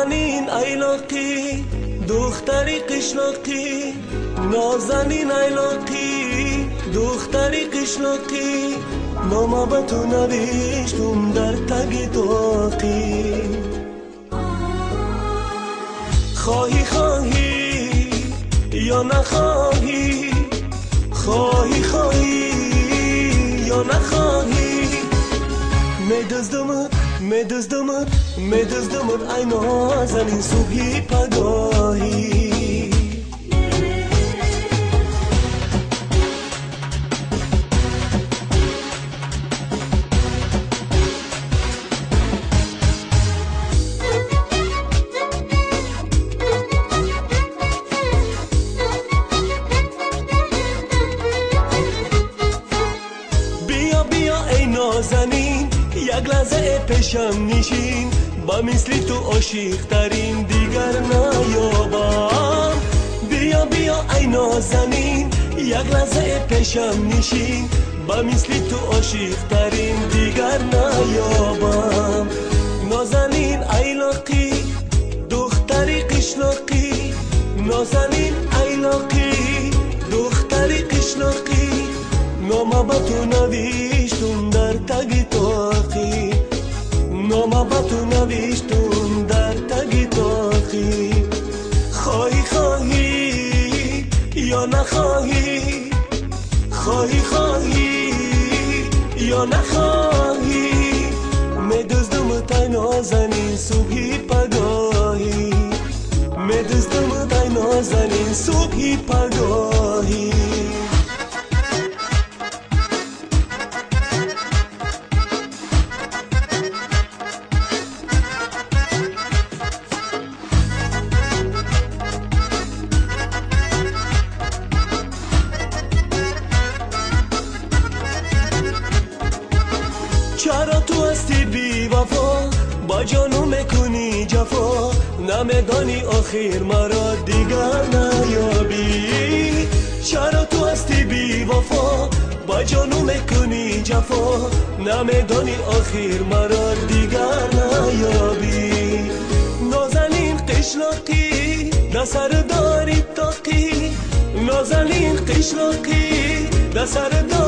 نازنین ایلاقی دختری قشلاقی، نازنین ایلاقی دختری قشلاقی، نامه به تو نوشتم در تگ داغی. خواهی خواهی یا نخواهی، خواهی خواهی یا نخواهی، میدزدمت ای نازنین صبحی پگاهی. نازنین یک لحظه پیشم نشین، با مثلی تو عاشق ترین دیگر نیابم. بیا بیا ای نازنین یک لحظه پیشم نشین، با مثلی تو عاشق ترین دیگر نیابم. نازنین ایلاقی دختری قشلاقی، نازنین ایلاقی دختری قشلاقی، نامه به تو نوشتم در تگ تاقی، نامه به تو نوشتم در تگ تاقی. خواهی خواهی یا نخواهی، خواهی خواهی یا نخواهی، میدزدمت ای نازنین صبحی پگاهی، میدزدمت ای نازنین صبحی پگاهی. چرا تو هستی بی وفا، با جانو میکنی جفا، نمیدانی آخر مرا دیگر نیابی. چرا تو هستی بی وفا، با جانو میکنی جفا، نمیدانی آخر مرا دیگر نیابی. نازنین قشلاقی دسر داری تاقی، نازنین قشلاقی دسر داری